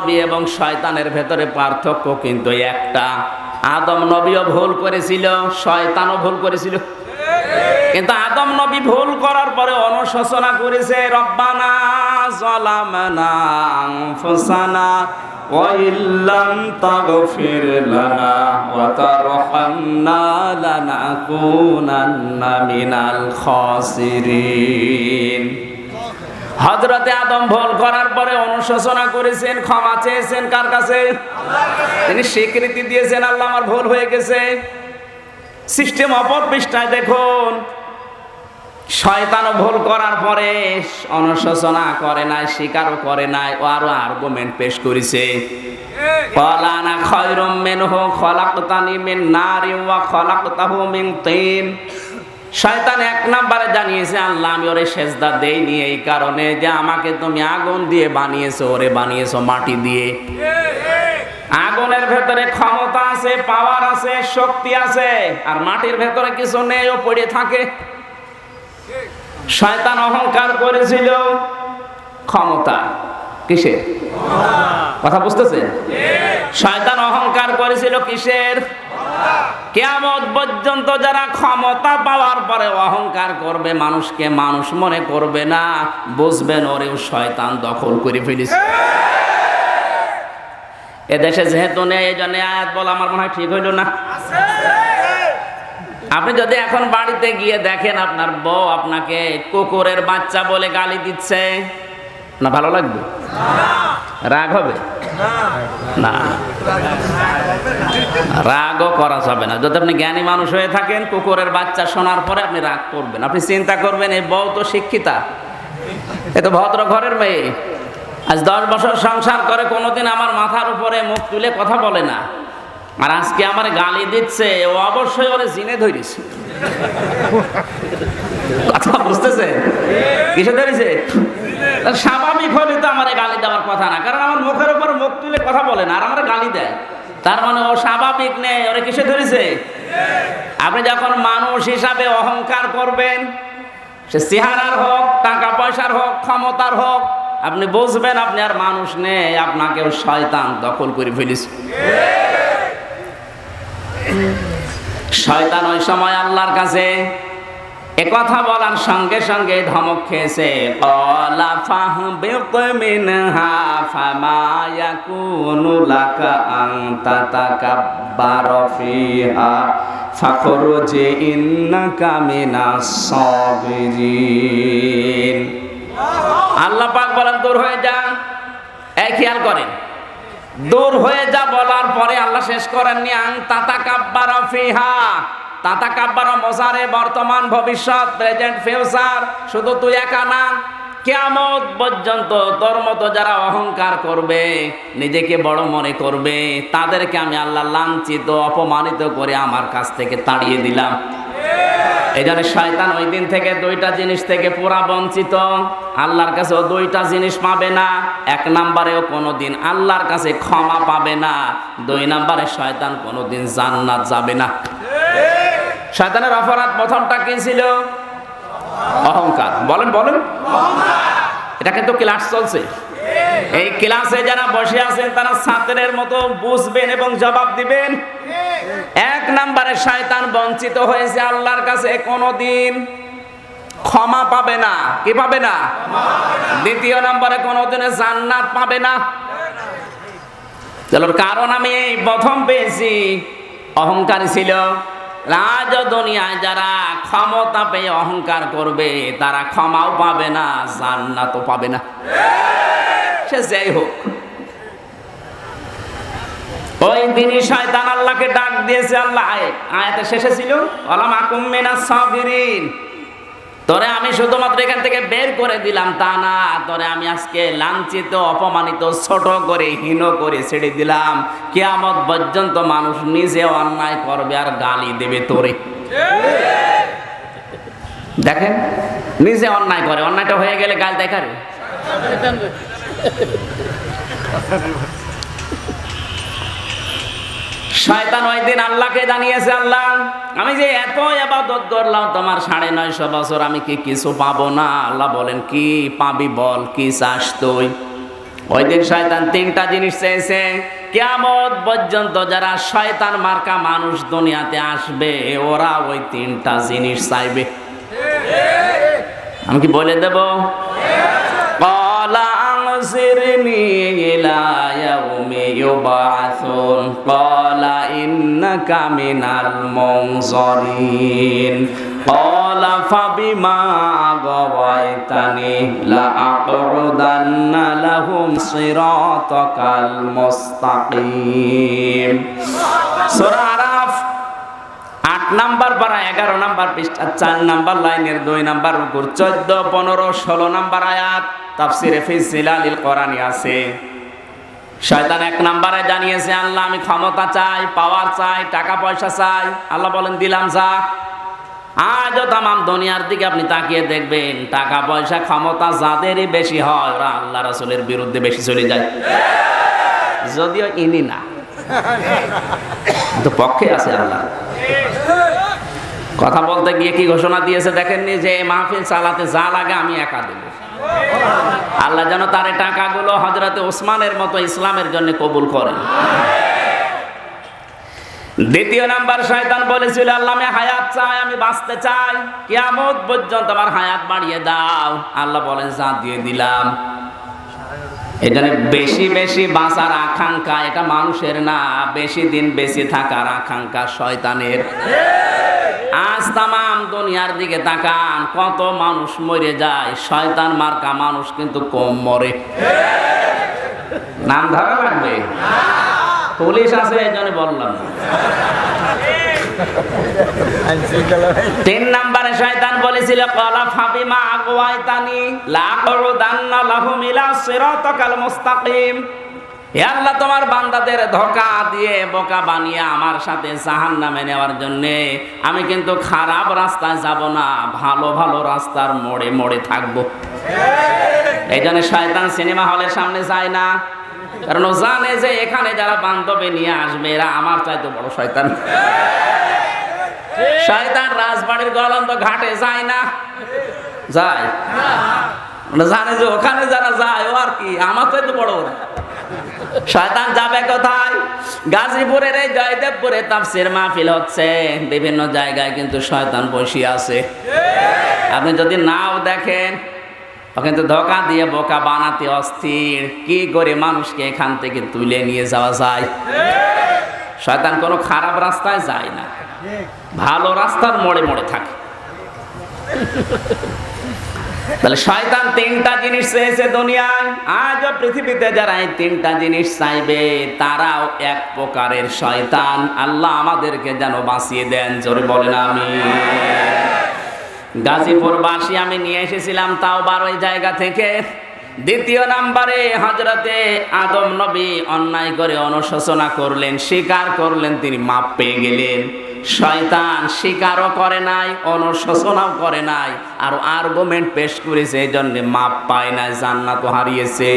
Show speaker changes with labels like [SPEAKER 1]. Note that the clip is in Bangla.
[SPEAKER 1] নবী এবং শয়তানের ভেতরে পার্থক্য কিন্তু একটা। আদম নবীও ভুল করেছিল, শয়তানও ভুল করেছিল, কিন্তু আদম নবী ভুল করার পরে অনুশোচনা করেছে, রব্বানা যালামনা আনফুসানা ওয়া ইল্লাম তাগফির লানা ওয়া তারহামনা লানাকুনান্না মিনাল খাসিরিন। হযরতে আদম ভুল করার পরে অনুশোচনা করেছেন, ক্ষমা চেয়েছেন কার কাছে? তিনি স্বীকৃতি দিয়েছেন, আল্লাহ আমার ভুল হয়ে গেছে। সিস্টেম অপর পৃষ্ঠায় দেখুন, শয়তানও ভুল করার পরে অনুশোচনা করে নাই, স্বীকারও করে নাই, ও আরো আর্গুমেন্ট পেশ করেছে। ক্বালা আনা খায়রুম মিনহু খলাকতানি মিন নারিন ওয়া খলাকতাহু মিন তিন। শয়তান এক নম্বরে জানিয়েছে, আল্লাহ আমি ওরে সেজদা দেইনি এই কারণে যে আমাকে তুমি আগুন দিয়ে বানিয়েছো, ওরে বানিয়েছো মাটি দিয়ে। আগুনের ভেতরে ক্ষমতা আছে, পাওয়ার আছে, শক্তি আছে, আর মাটির ভেতরে কিছু নেই, ও পড়ে থাকে। শয়তান অহংকার করেছিল ক্ষমতা, কিসের কথা বুঝতেছেন? শয়তান অহংকার করেছিল কিসের? কিয়ামত পর্যন্ত যারা ক্ষমতা পাওয়ার পরে অহংকার করবে, মানুষকে মানুষ মনে করবে না, বুঝবেন ওরেও শয়তান দখল করে ফেলেছে। এদেশে যেহেতু নেই, এই জন্য আয়াত বলা আমার মনে হয় ঠিক হইল না। আপনি যদি এখন বাড়িতে গিয়ে দেখেন আপনার বউ আপনাকে কুকুরের বাচ্চা বলে গালি দিচ্ছে, না ভালো লাগবে? রাগ হবে না, রাগও করা যাবে না। যদি আপনি জ্ঞানী মানুষ হয়ে থাকেন, কুকুরের বাচ্চা শোনার পরে আপনি রাগ করবেন। আপনি চিন্তা করবেন, এই বউ তো শিক্ষিতা, এ তো ভদ্র ঘরের মেয়ে, আজ 10 বছর সংসার করে কোনোদিন আমার মাথার উপরে মুখ তুলে কথা বলে না, আর আজকে আমার গালি দিচ্ছে, ও অবশ্যই ওরে জিনে ধরেছে। কথা বুঝতেছে? কিসে ধরেছে? স্বাভাবিক হলে তো আমার গালি দেওয়ার কথা না, কারণ আমার মুখের উপর মুখ তুলে কথা বলে না, আর আমার গালি দেয়, তার মানে ও স্বাভাবিক নেই। ওরে কিসে ধরেছে? আপনি যখন মানুষ হিসাবে অহংকার করবেন, সে চেহারার হোক, টাকা পয়সার হোক, ক্ষমতার হোক, আপনি বুঝবেন আপনি আর মানুষ নেই, আপনাকেও শয়তান দখল করে ফেলেছে। শয়তান ওই সময় আল্লাহর কাছে একথা বলার সঙ্গে সঙ্গে ধমক খেয়েছে, ক্বালা ফাহবিত মিনহা ফামা ইয়াকুনু লাকা আন তাতাকাব্বারা ফিহা ফাখরুজ ইন্নাকা মিনাস সাবিরিন। আল্লাহ পাক বলেন দূর হয়ে যা। এই খেয়াল করেন, দূর হয়ে যা বলার পরে আল্লাহ শেষ করেননি আন তাতাকাব্বারা ফিহা। তাতাকাব্বারা মোজারে, বর্তমান, ভবিষ্যৎ, প্রেজেন্ট, ফিউচার। শুধু তুই একা না, কিয়ামত পর্যন্ত তোর মতো যারা অহংকার করবে, নিজেকে বড় মনে করবে, তাদেরকে আমি আল্লাহ লাঞ্ছিত, অপমানিত করে আমার কাছ থেকে তাড়িয়ে দিলাম। এই জন্য শয়তান ওই দিন থেকে 2টা জিনিস থেকে পুরা বঞ্চিত। আল্লাহর কাছে ও 2টা জিনিস পাবে না। 1 নম্বরেও কোনোদিন আল্লাহর কাছে ক্ষমা পাবে না। 2 নম্বরে শয়তান কোনোদিন জান্নাত যাবে না। শয়তানের অপরাধ প্রথমটা কি ছিল? অহংকার। বলেন বলেন, এটা কিন্তু ক্লাস চলছে। এই ক্লাসে যারা বসে আছেন তারা ছাত্রের মতো বুঝবেন এবং জবাব দিবেন। 1 নম্বরে শয়তান বঞ্চিত হয়েছে, আল্লাহর কাছে কোনোদিন ক্ষমা পাবে না। কি পাবে না? 2 নম্বরে কোনোদিন জান্নাত পাবে না। চলো, কারণ আমি প্রথম পেয়েছি অহংকারী ছিল। আজ দুনিয়ায় যারা ক্ষমতা পেয়ে অহংকার করবে, তারা ক্ষমাও পাবে না, জান্নাতও পাবে না। সে যাই হোক, ওই দিনই শয়তান আল্লাহকে ডাক দিয়েছে। আল্লাহ আয়াতের শেষে ছিল আলাম আকুম মিনাস সাবিরিন, তোরে আমি শুধুমাত্র এখান থেকে বের করে দিলাম তা না, তোরে আমি আজকে লাঞ্ছিত, অপমানিত, ছোট করে, হীন করে ছেড়ে দিলাম। কিয়ামত পর্যন্ত মানুষ নিজে অন্যায় করবে আর গালি দেবে তোরে। দেখেন, নিজে অন্যায় করে, অন্যায়টা হয়ে গেলে গাল দেখারে। শয়তান ওই দিন আল্লাহকে জানিয়েছে, আল্লাহ আমি যে এত ইবাদত করলাম তোমার 950 বছর, আমি কি কিছু পাবো না? আল্লাহ বলেন, কি পাবি বল, কি চাস তুই? ওই দিন শয়তান তিনটা জিনিস চেয়েছে। কিয়ামত পর্যন্ত যারা শয়তান মার্কা মানুষ দুনিয়াতে আসবে, ওরা ওই তিনটা জিনিস চাইবে। আমি কি বলে দেব? ক্বালা আনজিরনি ইলা ইয়াউমি ইউবআসুন ক্বালা ইন্নাকা মিনাল মুনজারিন ক্বালা ফাবিমা আগাওয়াইতানি লাআকউদান্না লাহুম সিরাতাকাল মুস্তাকিম। সূরা আরাফ 8 নাম্বার পারা 11 নাম্বার পৃষ্ঠা 4 নাম্বার লাইনের 2 নাম্বার রুকুর 14, 15, 16 নাম্বার আয়াত তাফসিরে ফি জিলালিল কোরআনি আছে। শয়তান 1 নাম্বারে জানিয়েছে, আল্লাহ আমি ক্ষমতা চাই, পাওয়ার চাই, টাকা পয়সা চাই। আল্লাহ বলেন দিলাম যা। আজও তাম দুনিয়ার দিকে আপনি তাকিয়ে দেখবেন, টাকা পয়সা ক্ষমতা যাদেরই বেশি হয়, ওরা আল্লাহ রাসূলের বিরুদ্ধে বেশি চলে যায়। যদিও ইনি না, তো পক্ষে আছে আল্লাহ। কথা বলতে গিয়ে কি ঘোষণা দিয়েছে দেখেননি, যে মাহফিল চালাতে যা লাগে আমি একা দেব। আল্লাহ যেন তার টাকাগুলো হযরতে ওসমানের মতো ইসলামের জন্য কবুল করেন। দ্বিতীয় নাম্বার শয়তান বলেছিল, আল্লাহ আমি হায়াত চাই, আমি বাঁচতে চাই, কিয়ামত পর্যন্ত আমার হায়াত বাড়িয়ে দাও। আল্লাহ বলেন যা দিয়ে দিলাম। এখানে বেশি বেশি বাঁচার আকাঙ্ক্ষা এটা মানুষের না, বেশি দিন বেঁচে থাকার আকাঙ্ক্ষা শয়তানের। আজ তামাম দুনিয়ার দিকে তাকান, কত মানুষ মরে যায়, শয়তান মার্কা মানুষ কিন্তু কম মরে। নাম ধরা লাগবে? পুলিশ আছে এই জন্য বললাম। 3 নম্বরে শয়তান বলেছিল, ক্বালা ফাবিমা আগওয়াইতানি লাআকউদান্না লাহুম ইলা সিরাতাকাল মুস্তাকিম। হে আল্লাহ, তোমার বান্দাদের ধোঁকা দিয়ে বোকা বানিয়ে আমার সাথে জাহান্নামে নেওয়ার জন্য আমি কিন্তু খারাপ রাস্তায় যাব না, ভালো ভালো রাস্তার মোড়ে মোড়ে থাকবো। এই জন্য শয়তান সিনেমা হলের সামনে যায় না, কারণ ও জানে যে এখানে যারা বান্ধবে নিয়ে আসবে এরা আমার চাইতে বড় শয়তান। শয়তান রাজবাড়ির গলন্দ ঘাটে যায় না, যায় জানে যে ওখানে যারা যায় ও আর কি আমার চাইতে বড় ওরা। শয়তান যাবে কোথায়? গাজীপুরের এই জয়দেবপুরে তাফসীর মাহফিল হচ্ছে, বিভিন্ন জায়গায় কিন্তু শয়তান বসে আছে। আপনি যদি নাও দেখেন, ও কিন্তু ধোঁকা দিয়ে বোকা বানাতে অস্থির, কি করে মানুষকে এখান থেকে তুলে নিয়ে যাওয়া যায়। শয়তান কোনো খারাপ রাস্তায় যায় না, ভালো রাস্তার মোড়ে মোড়ে থাকে। তাহলে শয়তান 3টা জিনিস চেয়েছে দুনিয়ায়। আজও পৃথিবীতে যারা এই 3টা জিনিস চাইবে তারাও এক প্রকারের শয়তান। আল্লাহ আমাদেরকে যেন বাঁচিয়ে দেন, জোরে বলেন আমিন। গাজীপুরবাসী আমি নিয়ে এসেছিলাম তাওবার ওই জায়গা থেকে। 2 নম্বরে হযরতে আদম নবী অন্যায় করে অনুশোচনা করলেন, স্বীকার করলেন, তিনি মাপ পেয়ে গেলেন। শয়তান স্বীকারও করে নাই, অনুশোচনাও করে নাই, আর আর্গুমেন্ট পেশ করেছে, এই জন্য মাপ পায় নাই, জান্নাতও হারিয়েছে।